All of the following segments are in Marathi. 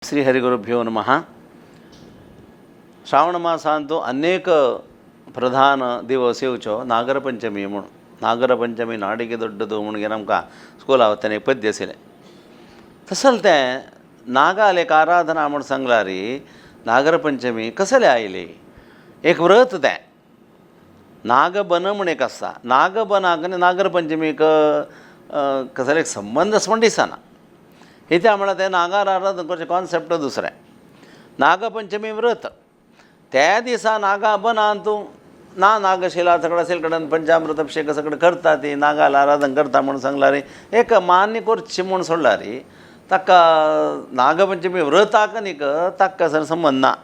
श्री हरिगुरुभ्यो नमः. श्रावण मासांतू अनेक प्रधान दिवस येवच्यो नागरपंचमी म्हणून. नागरपंचमी नाडिगे दोड्डದು म्हणून नमकां स्कूलावताना एक पद्य आशिल्लें. तसल तें नागालेक आराधना म्हूण सांगल्यारी नागरपंचमी कसले आयली. एक व्रत तें नागबन म्हूण एक आसता. नागबनाक आनी नागरपंचमीक कसले एक संबंध आसा म्हण दिसना. इथे म्हणल्यार ते नागार आराधन करचें कॉन्सेप्ट दुसरें. नागपंचमी व्रत त्या दिसा नागा बनान तूं ना नागशिला सगळं असेल कडेन पंचामृत अभिषेक सगळं करता ती नागाला आराधन करता म्हणून सांगला रे एक मान्य करची म्हणून सोडला रे ताका नागपंचमी व्रताक न्ही ताका सर संबंध ना.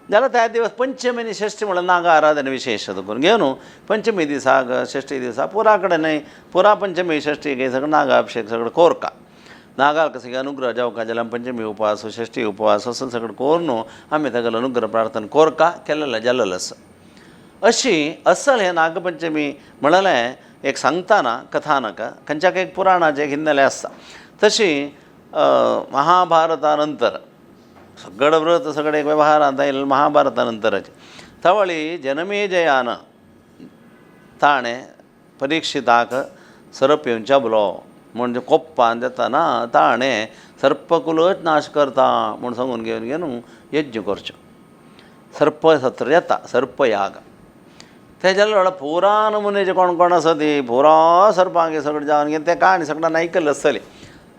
जाल्यार त्या दिवस पंचमी आनी षष्ठी म्हणल्यार नागा आराधन विशेश करून घेवन पंचमी दिसाक षष्ठी दिसा पुरा कडेन न्हय पुरा पंचमी षष्ठी घे सगळं नागा अभिषेक सगळं कोरका. नागाल कसे अनुग्रह जावका जाल्यार पंचमी उपवास षष्ठी उपवास असो सगळं करून आमी ताका अनुग्रह प्रार्थना कोरका केलेलें जाल्लें आसा. अशी असल हें नागपंचमी म्हणलें एक सांगतना कथानक खंयच्याक एक पुराणाचें एक हिन्नलें आसता. तशी महाभारता नंतर सगळं व्रत सगळें एक वेव्हारांत आयलें महाभारता नंतराचें तवळी जनमेजयान ताणें परीक्षिताक सरप येवच्या बोलो म्हणजे कोप्पान जाताना ताणें सर्पकुलच नाश करता म्हूण सांगून घेवन यज्ञ करचो. सर्प सत्र येता सर्पयाग ते जाल्यार पुरा नमुने जे कोण कोण आसा ती पुरा सर्पांक सगळें जावन घेवन तें काणी सगळ्यांनी आयकल्लें आसतलें.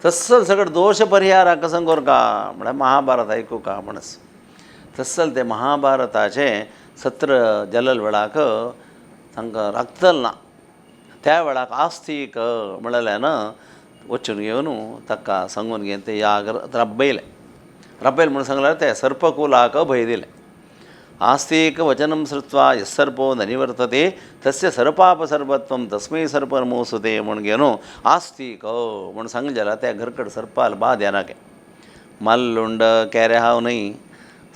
तस्सल सगळें दोश परिहाराक कसं करका म्हळ्यार महाभारत आयकूं का म्हणस. तस्सल ते महाभारताचें सत्र जल्ले वेळाक तांकां राखतल ना. त्या वेळाक आस्तीक म्हणलेल्यान वचून घेवन ताका सांगून घेवन ते याग रब्बयलें म्हणून सांगल्यार ते सर्पकुलाक भंय दिलें. आस्तीक वचनं श्रुत्वा यः सर्पो न निवर्तते तस्य सर्पापसर्पत्वं तस्मै सर्प नमोस्तुते म्हूण घेवन आस्तीक म्हूण सांगलें जाल्यार त्या घरकड सर्पाल बाद येनाके. मल्लुंड केरे हांव न्हय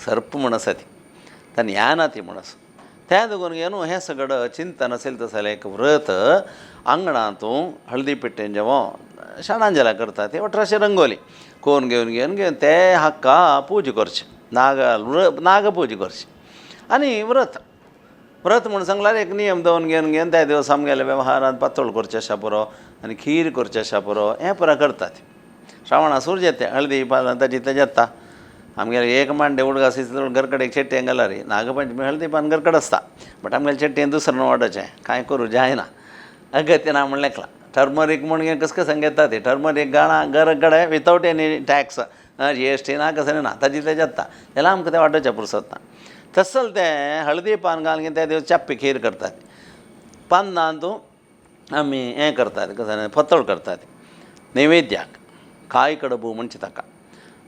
सर्प म्हण आसा ती तान येना ती म्हण आसा. त्या दोगून घेवन हें सगळं चिंतन असेल तसलें एक व्रत आंगणांतूं हळदी पिट्टेन जेवण शाणांजला करता ते अठराशे रंगोली कोण घेवन ते हाका पूज करचें नाग पूज करची. आनी व्रत म्हणून सांगल्यार एक नियम दवन घेवन त्या दिवस आमगेल्या वेव्हारांत पातळ करचें आसा पुरो आनी खीर करचें आसा पुरो हें पुरा करतात. श्रावणा सूर जेते हळदी पान ताची तें जेता आमगेले एक मांडे उडगा सिचून घरकडे एक चेट्टें गेला रे नागपंचमी हळदी पान घरकड आसता बट आमगेले चेट्टें दुसरें वाडोवचें कांय करूं जायना. अगत्य ना म्हण लेखला टर्मरीक म्हणून कसं सांग घेता ती टर्मरीक गाणा घरकडे विथावट एनी टॅक्स GST ना कसं ना ताची तें जेता जाल्यार आमकां तें वाटोवचें पुरसत ना. तसल तें हळदी पान घालून त्या दिवस चाप्पी खीर करतात. पानांत तूं आमी हें करतात कसं पतळ करतात नैवेद्याक काय कडबू म्हणचे ताका.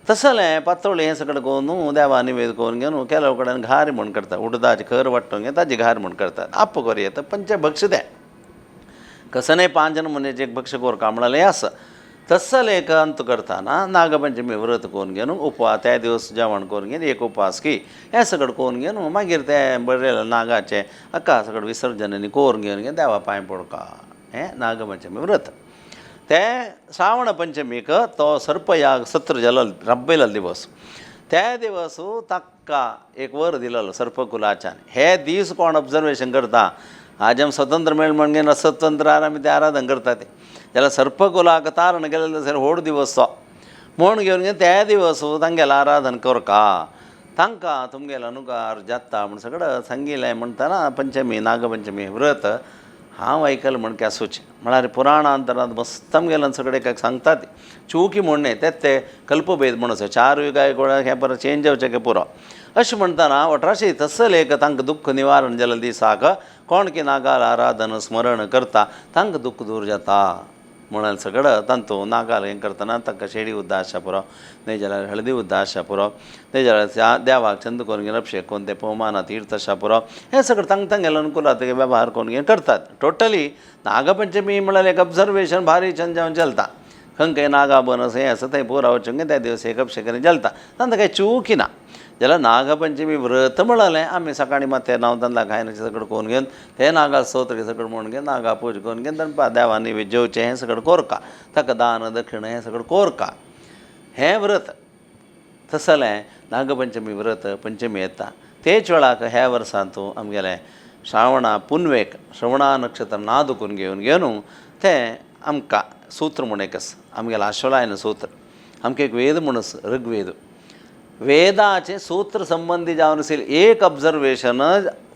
तसलें पातळ हें सगळें करून देवा निवेद करून घेवन केलो कडेन घार म्हूण करता उडदाची खर वांटून घेवन ताजी घार म्हूण करतात. आप्प करी येता पंचभक्ष तें कसं नाही 5 नमुन्याचें एक भक्ष कोरका म्हणलें आसा. तसल एक अंत करतना नागपंचमी व्रत करून घेवन उपवास त्या दिवस जेवण करून घेवन एक उपास की हें सगळें करून घेवन मागीर तें बरें नागाचें हाका सगळें विसर्जन करून घेवन देवा पांय पडका हें नागपंचमी व्रत. ते श्रावण पंचमीक तो सर्पयाग सत्र जालो रब्बयलो दिवस त्या दिवस ताका एक वर दिलेलो सर्पकुलाच्यान. हे दीस कोण ऑब्जर्वेशन करता आज आमी स्वतंत्र मेळ म्हणून स्वतंत्र आमी ते आराधन करता ते जाल्यार सर्पकुलाक तारण गेलें जाल्यार व्हड दिवस तो म्हूण घेवन त्या दिवस तांगेलें आराधन करका तांकां तुमगेलो अनुग्रह जाता म्हूण सगळें सांगिल्लें म्हणटना पंचमी नागपंचमी व्रत हांव आयकलां म्हण केसूचें म्हळ्यार पुराणांतरांत मस्त आमगेल्यान सगळें काय सांगतात चुकी म्हणणे ते कल्पभेद म्हणून आसा 4 युगां हें परत चेंज जावचें की पुरो अशें म्हणटना 1800 तसल एक तांकां दुख्ख निवारण जाल्या दिसाक कोण की नागाल आराधन स्मरण करता तांकां दुख्ख दूर जाता म्हणून सगळं तांतू नागाल हें करतना तांकां शेडी उद्दा आसचा पुरो न्हय जाल्यार हळदी उद्दा आसचा पुरो न्हय जाल्यार देवाक चंद करून घेवन अभिषेक करून ते पवमाना तीर्थ आसचा पुरो हें सगळें तांगेलो अनुकूलात वेव्हार करून घेवन करतात. टोटली नागपंचमी म्हळ्यार एक ऑब्जर्वेशन भारी छंद जावन चलता खंय नागा बनस हें आसा थंय पुरा वचून त्या दिवस एक अभिषेक चलता तांकां कांय चुकी ना. जाल्यार नागपंचमी व्रत म्हळें आमी सकाळीं मात तें नांव खायनाचें सगळें करून घेवन तें नागा स्तोत्र सगळें म्हणून घेवन नागा पूज करून घेवन दनपा देवा निवेद जेवचें हें सगळें कोरका ताका दान दक्षिण हें सगळें कोरका हें व्रत तसलें नागपंचमी व्रत पंचमी येता तेच वेळाक ह्या वर्सांतू आमगेलें श्रावणा पुनवेक श्रवणा नक्षत्र नादुकून घेवन तें आमकां सूत्र म्हूण एक आसा आमगेलें आश्वलायन सूत्र आमकां एक वेद म्हूण आसा ऋग्वेद वेदाचें सूत्र संबंधी जावन आशिल्लें एक ऑब्जर्वेशन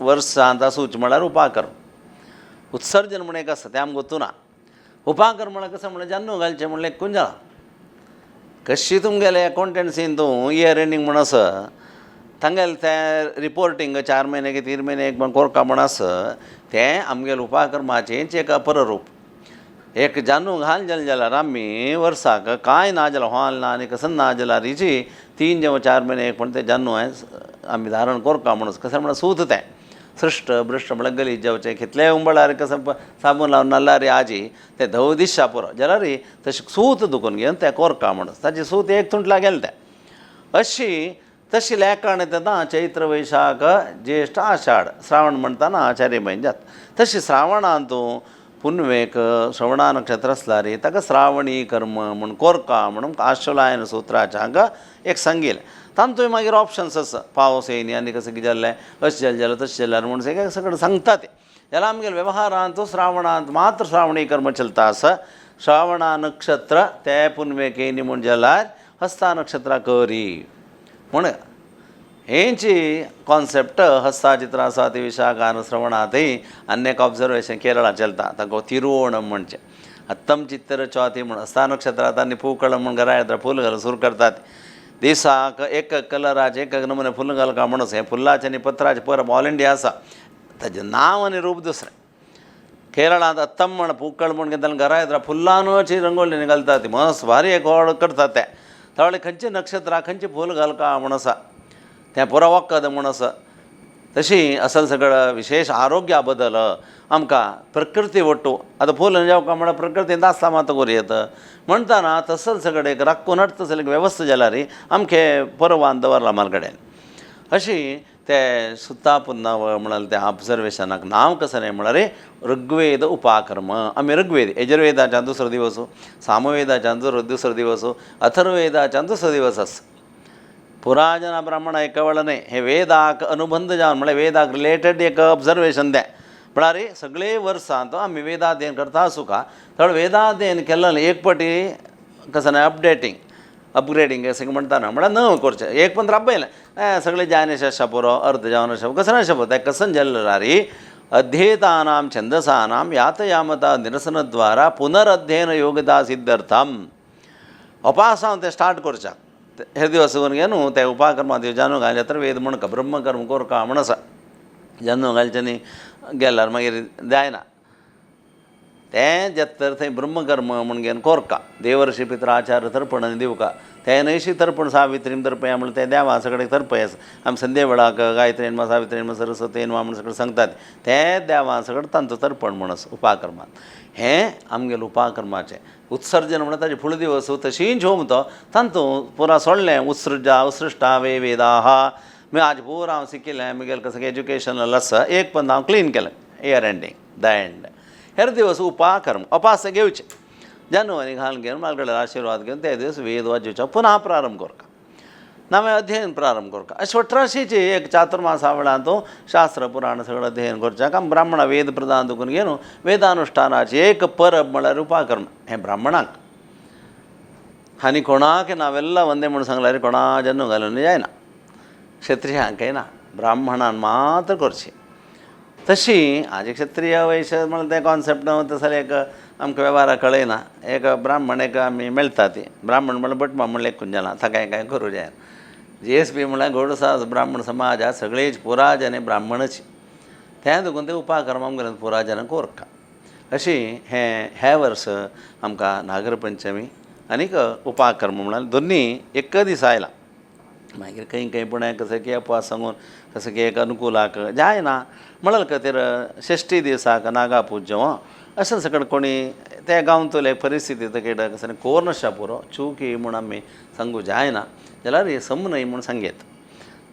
वर्सांत आसूच म्हळ्यार उपाकर्म उत्सर्जन म्हूण एक आसा तें आमकां गोतूना उपाकर्म म्हळ्यार कसं म्हळ्यार जन्म घालचें म्हणलें कुंजाळा कशी तुमगेले अकाउंटन्सीन तूं इयर एंडींग म्हूण आसा तांगेलें तें रिपोर्टींग 4 म्हयने की 3 म्हयने एक म्हण कोरता म्हण आसा तें आमगेलें उपाकर्माचेंच एक अपररूप एक जानू घाल जाल्यार आमी वर्साक कांय ना जाल्यार हॉल ना आनी कसं ना जाल्यार हिची 3 जेव्हा 4 म्हयने एक पण तें जानू आमी धारण कोरता म्हणून कसं म्हळ्यार सूत तें सृश्ट भ्रश्ट म्हळ्यार गलीज जेवचें कितलेंय उंबळार कसं साबून लावन नाल्लारी आजी तें धव दिसचा पुरो जाल्यार तशें सूत दुखून घेवन तें कोरता म्हणून ताजें सूत एक तुंटला गेलें तें अशी तशी लेखण येता चैत्र वैशाख ज्येश्ठ आषाढ श्रावण म्हणटाना 4 म्हयने जाता तशी श्रावणांत तूं पुनवेक श्रवणा नक्षत्र आसला रे ताका श्रावणी कर्म म्हूण कोरका म्हणून आश्वलायन सुत्राचें हांगा एक सांगिल्लें तातूंत मागीर ऑप्शन्स आसा पावस येयनी आनी कसं कितें जाल्लें अशें जालें तशें जाल्यार म्हणून सगळें सांगता तें जाल्यार आमगेल्या वेव्हारांत श्रावणांत मात्र श्रावणी कर्म चलता आसा श्रावणा नक्षत्र ते पुनवेक येयनी म्हूण जाल्यार हस्ता नक्षत्रा करी म्हण हेंची कॉन्सेप्ट हस्ता चित्रा स्वाती विशाखान श्रवणांतय आनी एक ऑब्जर्वेशन केरळा चलता ताका तिरुवोणम म्हणचें हत्तम चित्तर चौथी म्हूण हस्ता नक्षत्रांत आनी पूकळ म्हूण घरा येता फूल घालून सुरू करतात दिसाक एक कलराचे एक नमुने फुलां घालका म्हणून हें फुलाचें आनी पत्राचें परब ऑल इंडिया आसा ताचें नांव आनी रूप दुसरें केरळांत अत्तम म्हण पूकळ म्हूण घेता घरा येता फुल्लांची रंगोली घालता ती मस्त भारी एक व्हड करतात तें तावळे खंयचे नक्षत्रां खंयचे फूल घालका म्हूण आसा तें पुरो वखद म्हूण आसा तशी असल सगळं विशेष आरोग्या बद्दल आमकां प्रकृती वट्टू आतां फूल जेवका म्हळ्यार प्रकृतीन आसता मात करूं येता म्हणटाना तसल सगळें एक राखून तसले एक वेवस्था जाल्यार आमचे परवान दवरला माल कडेन अशी ते सुता पुन्नावळ म्हणाल त्या ऑब्जर्वेशनाक नांव कसं नाही म्हळ्यार ऋग्वेद उपाकर्म आमी ऋग्वेद यजुर्वेदाच्यान दुसरो दिवस सामवेदाच्यान दुसरो दिवस अथर्ववेदाच्यान दुसरो दिवस आसा पुराजना ब्राह्मण एका न्हय हे वेदाक अनुबंध जावन म्हळ्यार वेदाक रिलेटेड एक ऑब्जर्वेशन तें म्हळ्यार सगळे वर्सांत आमी वेदाध्ययन करता आसूं का थोडं वेदाध्ययन केल्लें एक पाटी कसं नाही अपग्रेडिंग अशें म्हणटाना म्हळ्यार नवं करचें एक पण राबयलें सगळे ज्ञानेश पुरो अर्ध जावन अशें कसं नाही शपथ तें कसं जाल्यार अध्येतानां छंदसानां यातयामता निरसनद्वारा पुनरध्ययन योग्यता सिद्धर्थम अपासांव तें स्टार्ट करचें हे दिवस घेवन न्हू ते उपाकर्मा जानू घालचे तर वेद म्हणून ब्रह्मकर्म कोरका म्हण आसा जानू घालचें न्ही गेल्यार मागीर जायना तें जेत तर थंय ब्रह्मकर्म म्हूण घेवन कोरका देवर्षी पित्र आचार्य तर्पण आनी दिवका तें नयशी तर्पण सावित्रीम तर्पया म्हण तें देवा सगळें तर्पय आसा आमी संदे वेळाक गायत्रीन वा सावित्रीन वा सरस्वतीन वा म्हण सगळें सांगतात तें देवा सगळें तांचो तर्पण म्हण आसा उपाकर्मांत हें आमगेलें उपाकर्माचें उत्सर्जन म्हणटा ताजे फुडें दिवस तशींच होम तो तांतूं पुरा सोडलें उत्सृश्टा वे वेदाह आज पुरा हांव शिकिल्लें म्हगेलें कसं एज्युकेशनल आसा एक पण हांव क्लीन केलें इयर एंडींग द एंड हेर दिवस उपाकर्म अपास घेवचें जानुवारी घालून घेवन मालगडेर आशिर्वाद घेवन ते दिवस वेद वाजोवचो पुनः प्रारंभ करता नवें अध्ययन प्रारंभ करता अशें 18शी एक चातुर्मासा वेळांत तूं शास्त्र पुराण सगळें अध्ययन करचें काम ब्राह्मणां वेद प्रदान दुखून घेवन वेदानुश्ठानाची एक परब म्हळ्यार उपाकर्म हें ब्राह्मणांक आनी कोणाक नावेल्ला वंदे म्हूण सांगल्यार कोणा जन्म घालून जायना क्षत्रियांकय ना ब्राह्मणान मात्र करची तशी हाजे क्षत्रिय वैश्य म्हणून तें कॉन्सेप्ट तसले एक आमकां वेव्हारा कळयना एक ब्राह्मण एक आमी मेळटा ती ब्राह्मण म्हणल्यार भटमा म्हणलें एक कुंजलां ताका कांय करूं जाय GSP म्हळ्यार गोडसा ब्राह्मण समाज हा सगळेच पुराजने ब्राह्मणच तें देखून ते उपाकर्म आमगेलें पुराजन कोरता अशी हे वर्स आमकां नागरपंचमी आनीक उपाकर्म म्हळ्यार दोनी एक दीस आयला मागीर खंय पुण्याक कसं की अपवास सांगून कसं की एक अनुकूलाक जायना म्हळ्यार खातीर षष्ठी दिसाक नागा पूज्य अशें सगळें कोणी ते गांवतले परिस्थिती तकेड कसं कोर नासता पुरो चूक म्हूण आमी सांगूं जायना जाल्यार हे सम न्हय म्हूण सांगयत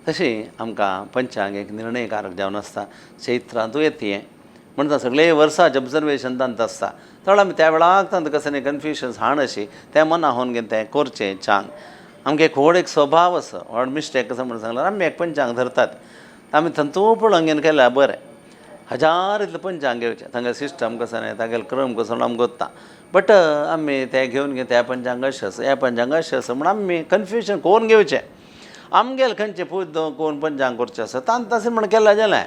तशी आमकां पंचांग एक निर्णयकारक जावन आसता चैत्रांतू येतये म्हणटा सगळे वर्साचें ऑब्जर्वेशन तांत आसता थोडे आमी त्या वेळाक तांत कसं कन्फ्युजन्स हाण अशी तें मना होवन घेवन तें करचें चांग आमगे एक व्हड एक स्वभाव आसा व्हड मिस्टेक कसं म्हणून सांगल्यार आमी एक पंचांग धरतात आमी तंतोपळ अंगेन केल्यार बरें हजार इतले पंचांग घेवचे तांगे सिस्टम कसो न्हय तांगेलो क्रम कसो आमकां गोत्ता बट आमी ते घेवन त्या पंचांग अशें आसा ह्या पंचांग अशें आसा म्हण आमी कन्फ्युजन कोण घेवचें आमगेले खंयचे पूज कोण पंचांग करचें आसा तांत तशें म्हण केलें जालें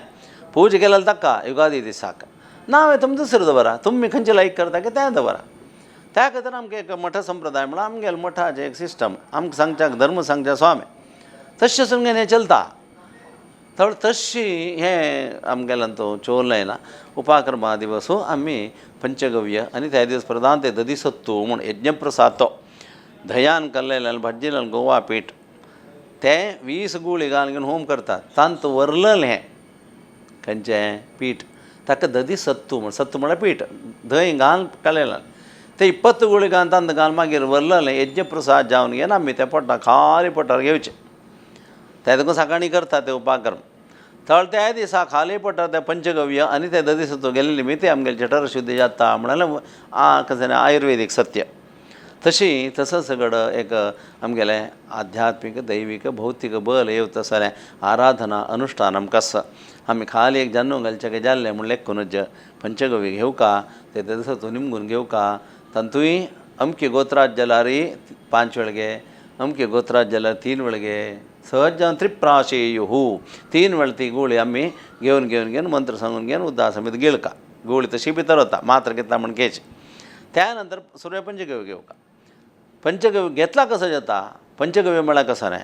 पूज केलें ताका युगादी दिसाक नांव तुमी दुसरें दवरा तुमी खंयचें लायक करता की तें दवरा त्या खातीर आमकां एक मठ संप्रदाय म्हण आमगेले मठाचें एक सिस्टम आमकां सांगच्याक धर्म सांगच्या स्वामी तशें सुनगेन हें चलता थोडं तशी हें आमगेल्यान तो चोरलें ना उपाक्रमा दिवसू आमी पंचगव्य आनी त्या दिवस प्रधान ते ददिसत्तू म्हूण यज्ञप्रसाद तो धंयान केल्लें भाज्जिलें गोवा पीठ तें 20 गुळी घालून घेवन होम करतात तांत वरलेलें हें खंयचें पीठ ताका ददिसत्तू म्हण सत्तू म्हळ्यार पीठ धंय घालून केलेलें ते 20 गुळी घालून तांत घालून मागीर वरलेलें यज्ञप्रसाद जावन घेवन आमी त्या पोटार खाली पोटार घेवचें ते देखून सकाळीं करतात ते उपाक्रम थळ त्या दिसा खाली पोटार ते पंचगव्य आनी ते ददिसत्तू गेले निमित्त आमगेली जठर शुद्धी जाता म्हणालें कशें आयुर्वेदीक सत्य तशी तसंच सगळं एक आमगेले आध्यात्मिक दैवीक भौतीक बल येवता जाल्यार आराधना अनुष्ठान आमकां आसा आमी खाली एक जन्म घालचें की जाल्लें म्हण लेखूनच पंचगव्य घेवका ते ददिसत्तू निमगून घेवका तांतूय अमके गोत्रात जाल्यारी 5 वेळ घे अमके गोत्रात जाल्यार 3 वेळ घे सहज जावन त्रिप्राशेयुहू 3 वेळ ती गुळी आमी घेवन मंत्र सांगून घेवन उद्दास समेत गिळका गुळी तशी भितर वता मात्र घेतला म्हण घेवची त्यानंतर सूर्यपंचगव्य घेवका पंचगव्य घेतला कसो जाता पंचगव्य म्हळ्यार कसो न्हय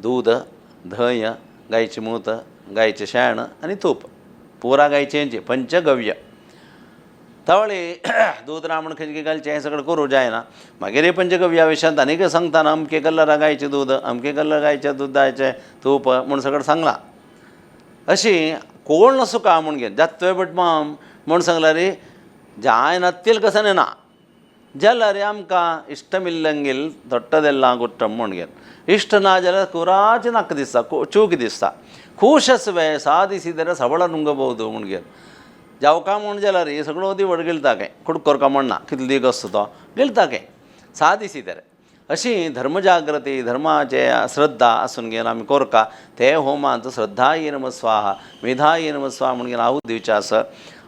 दूद धंय गायचें मूत गायचें शेण आनी तूप पुरा गायचें पंचगव्य तवळी दूद रामण खंयचें घालचें हें सगळें करूं जायना मागीर हे पंचगव्या विशयांत आनीक सांगतना अमके कलरा गायचें दूद अमके कलर गायच्या दुदाचें तूप म्हूण सगळें सांगलां अशी कोण सुका म्हूण घेन जात्तोय बट माम म्हूण सांगल्यार रे जाय नत्तील कसं ना जाल्यार आमकां इश्टमिल्लंगील दोट्टदेल्लां गुट्टम म्हूण घेन इश्ट ना जाल्यार कुराचें नाका दिसता चूक दिसता खुशस्वे सादी सिदर सबळ नुंगಬಹುದು म्हूण घेन जावका म्हूण जाल्यार हे सगळो दिवड गिळता काय कुडकोर का म्हणना कितलो दीग आसता तो गिळता काय सादी सिदर अशी धर्मजागृती धर्माचे श्रद्धा आसून घेवन आमी कोरका ते होमांत श्रद्धाय नमः स्वाहा मेधाय नमः स्वाहा म्हूण घेवन आहूत दिवचें आसा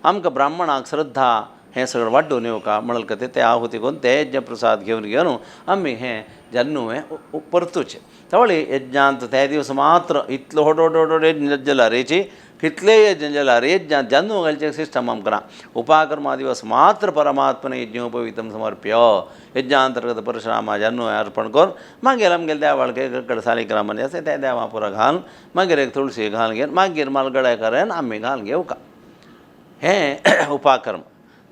आमकां ब्राह्मणाक श्रद्धा हें सगळें वाडून येवका म्हणून खातीर ते आहुती करून ते यज्ञ प्रसाद घेवन आमी हें जेन्ना हें परतुचें तवळी यज्ञांत त्या दिवस मात्र इतलो व्हड यज्ञ जाल्यार हेची कितले यज्ञ जाल्यार यज्ञांत जेन्ना घालचें सिस्टम आमकां ना उपाकर्मा दिवस मात्र परमात्मने यज्ञोपवीतम समर्प्य यज्ञांतर्गत परशुरामा जेन्ना अर्पण करून मागीर आमगेले देवाळ सालिग्रामांनी आसा त्या देवा पुरो घालून मागीर एक तुळशी घालून घेवन मागीर मालगड्या करेन आमी घालून घेवका हें उपाकर्म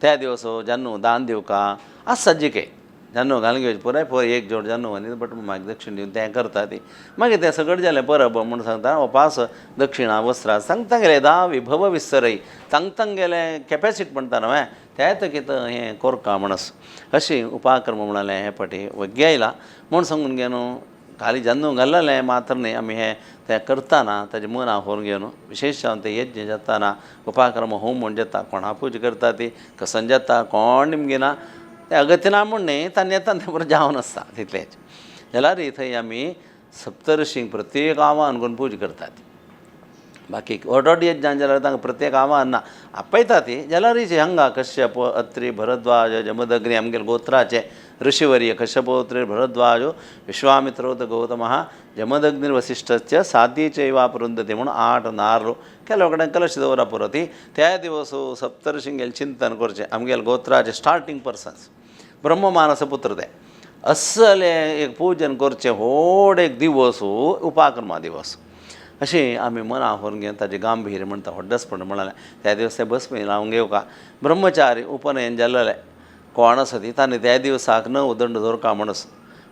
त्या दिवस जेन्ना दान दिवका आज सज्जिके जेन्ना घालून घेवचें पुराय एक जोड जेन्ना आनी बट मागीर दक्षिण दिवन तें करता ती मागीर तें सगळें जालें परब म्हूण सांगता उपास दक्षिणा वस्त्रां सांगता गेलें दा विभव विसरय सांगता गेलें कॅपेसिटी म्हणटा न्हय तेंच कितें हें कोरका म्हणस अशी उपाकर्म म्हणालें हे फाटी वग्गी आयला म्हूण सांगून घेवन खाली जेन्ना घाल्लेलें मात्र न्ही आमी हें तें करतना ताजें मन आहोरून घेवन विशेश जावन तें यज्ञ जाताना उपाक्रम होम म्हूण जाता कोणा पूजा करता ती कसन जाता कोण निमगिना तें अगत्य ना म्हूण न्ही तांणी येता तें बरें जावन आसता तितलेंच जाल्यार थंय आमी सप्तऋषींक प्रत्येक आव्हान करून पूजा करतात बाकी व्हड यज्ञान जाल्यार तांकां प्रत्येक आव्हान ना आपयता ती जाल्यार हांगा कश्यप अत्री भरद्वाज जमदग्नी आमगेले गोत्राचे ऋषिवर्य कश्यपोत्री भरद्वाज विश्वामित्रोत गौतमः जमदग्निर्वसिष्ठस्य साध्येचैव वापरुंदते म्हणून 8 नारळो केलो कडेन कलश दवरा पुरो ती त्या दिवस सप्तऋषींगेलें चिंतन करचें आमगेले गोत्राचे स्टार्टींग पर्सन्स ब्रह्ममानस पुत्र ते असले एक पूजन करचें व्हड एक दिवस उपाकर्मा दिवस अशें आमी मना व्हरून घेवन ताजें गांभीर्य म्हणटा व्हडसपण म्हणालें त्या दिवस ते भस्मी लावंक घेवका ब्रह्मचारी उपनयन जाल्लेलें कोण आसा ती तांणी त्या दिवसाक 9 दंड दवरका म्हणस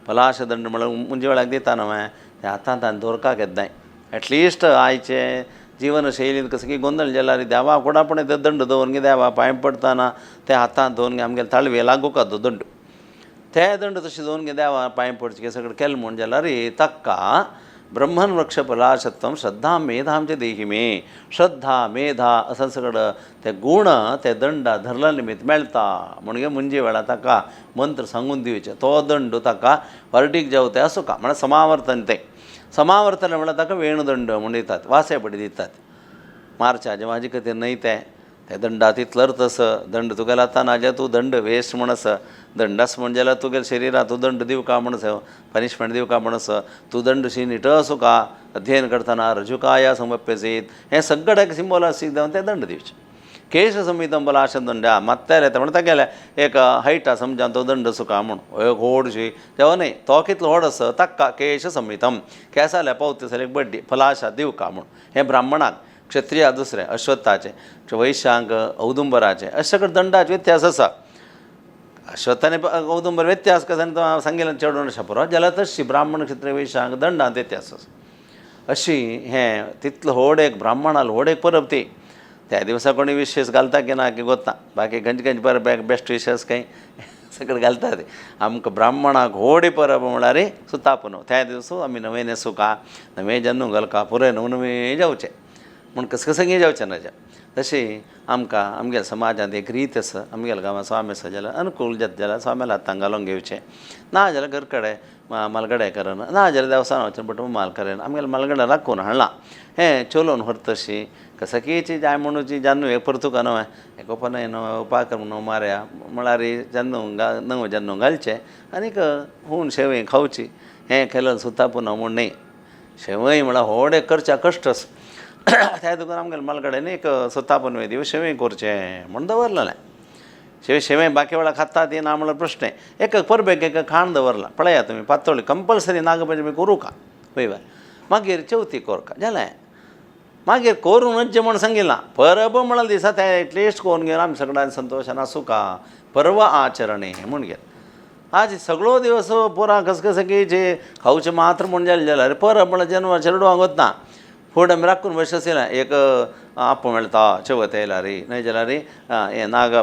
पलाश दंड म्हळ्यार मुंजे वेळाक दिता न्हय ते आतां तांणी दवरकाक येताय एटलिस्ट आयचे जीवनशैलींत कसं की गोंदळ जाल्यार देवा कोणापणे ते दंड दवरून घे देवा पांय पडटाना ते हातांत दवरून घे आमगेले ताळवे लागूका तो दंड ते दंड तशें दवरून घे देवा पांय पडचे सगळें केलें म्हूण जाल्यार ताका ब्रह्मन वृक्ष पलाशत्वम श्रद्धा मेधांचे देही मे. श्रद्धा मेधा असं सगळं ते गुण ते दंडा धरला निमित्त मेळता. म्हणजे मुंजे वेळा ताका मंत्र सांगून दिवचे तो दंड ताका हरटीक जेवते असो का म्हणल्यार समावर्तन ते समावर्तन म्हणल्यार ताका वेणुदंड म्हणून दितात वासे पडी दितात. मार्चाचे म्हाजे खातीर न्हय ते दंडा तितलो तसं दंड तुगेलो आतां ना जे तूं दंड वेस्ट म्हणस दंड आस म्हणजे जाल्यार तुगेल्या शरिराक तूं दंड दिवका म्हणस पनिशमेंट दिवका म्हणस तूं दंडशी नीट असो का अध्ययन करतना रजुकाया समप्यसेत हें सगळ्याक सिंबल आसी जावन ते दंड दिवचे. केश संहिता बलाश दंडा मात्तार येता म्हणटा गेल्या एक हायट आसा समजा तो दंड सुका म्हणून एक व्हडशी तेव्हा न्हय तो कितलो व्हड आसा ताका केश संहितम केंसां जाल्यार पावती जाल्यार एक बड्डी फलाशा दिवका म्हणून हें ब्राह्मणाक क्षत्रिया दुसरें अश्वत्थाचें वैश्यांक औदुंबराचें अशें सगळे दंडाचे व्यत्यास आसा. अश्वत्थाने औदुंबर व्यत्यास कसा सांगिल्लें चेडून अशें पुरो जाल्यार तशी ब्राह्मण क्षत्रिय वैश्यांक दंडांत व्यत्यास आसा. अशी हें तितलो व्हड एक ब्राह्मणाल व्हड एक परब ती त्या दिवसा कोणी विशेष घालता की ना की गोत्ता बाकी खंयचे परब बेस्ट विशेष काही सगळें घालता ते आमकां ब्राह्मणाक व्हड परब म्हळ्यार सुता पुनव त्या दिवस आमी नवें न्हेसूका नवें जन्नू घालका पुरे नवें जेवचें म्हूण कसकसंगी जेवचें ना तशी आमकां आमगेल्या समाजांत एक रीत आसा. आमगेल्या गांवांत स्वामी आसा जाल्यार अनुकूल जाता जाल्यार स्वाम्याला हातांत घालून घेवचें ना जाल्यार घर कडेन मालगडे करन ना जाल्यार देवस्थान वचून पटून माल करेन आमगेल्या मालगडे राखून हाडलां हें चलोवन व्हरतशी कसकीची जाय म्हणूची जन्नू एक परतुका न्हय एक ओपन न्हय उपाकर न्हय मारया म्हळ्यार जन्नू नवो जन्नू घालचें आनीक हूण शेवय खावची हें केलें सुता पुनव म्हूण न्हय. शेवय म्हळ्यार व्हड एक करचें कश्ट आसा. त्या दुकान आमगेल्या मालगड्यान एक सुता पुनवे दिवस शेवय करचें म्हूण दवरलेलें. शेवय बाकी वेळा खाता ती ना म्हळ्यार प्रश्न एक परबेक एक खाण दवरला पळया तुमी पातोळी कंपल्सरी नागपंचमी करूं का पळय मागीर चवथी करका जालें मागीर करूनच जें म्हूण सांगिलां परब म्हळ्यार दिसा ते एटलिस्ट करून घेवन आमी सगळ्यांनी संतोशान आसूं का पर्व आचरणे म्हूण घेत आज सगळो दिवस पुरा कसकसकीचे खावचें मात्र म्हूण जालें जाल्यार परब म्हळ्यार जन्म चेडवांक वता फूड आमी राखून बशी आसलें एक आप्पो मेळटा चवथ येयला रे न्हय जाल्यार हें नाग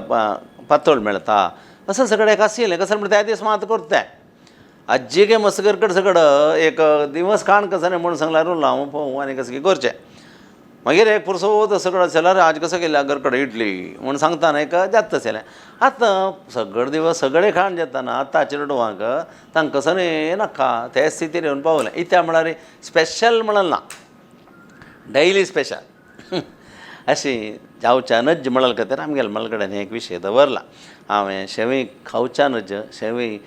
पातोळ मेळटा असं सगळें एक आशिल्लें कसं म्हणटा त्या दीस मात करता आजी गे मस्कर सगळं एक दिवस खाण कसं न्हय म्हणून सांगल्यार उरलां हांव पळोवं आनी कसं करचें. मागीर एक पुरसो सगळो जाल्यार आज कसो केल्या घर कडेन इडली म्हूण सांगता न्हय का जाता तशें आतां सगळे दिवस सगळें खाण जेतना आतां चेडवांक तांकां कसो न्हय नाका ते स्थितीर येवन पावलें. इत्या म्हळ्यार स्पेशल म्हणून ना डेयली स्पेशल अशी जावच्यानच म्हणाल खातीर आमगेल्या मालगड्यान एक विशय दवरला. हांवें शेवय खावच्यानच शेवय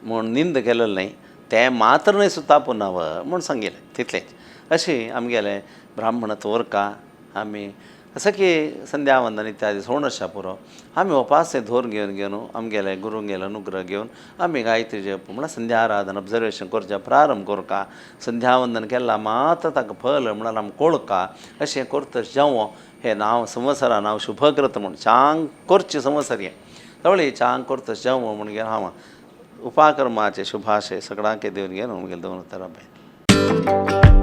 म्हूण निंद केलेलो न्हय तें मात्र न्हय सुता पुनव म्हूण सांगिल्लें तितलेंच. अशी आमगेलें ब्राह्मणत्व उरका आमी असं की संध्यावंदन इत्यादी सोण आसा पुरो आमी उपास धोर घेवन आमगेले गुरूंगेलो अनुग्रह घेवन आमी गायत्री जप म्हळ्यार संध्या आराधन ऑब्जर्वेशन करचें प्रारंभ करका. संध्यावंदन केन्ना मात्र ताका फल म्हळ्यार आमी कळका अशें करता जेवो हें नांव संवत्सरा नांव शुभकृत म्हूण चांग करचें संवत्सर हें तवळी चांग करता जेवो म्हूण घेवन हांव उपाकर्माचे शुभाशय सगळ्यांक दिवन घेवन म्हगेलें दवरता.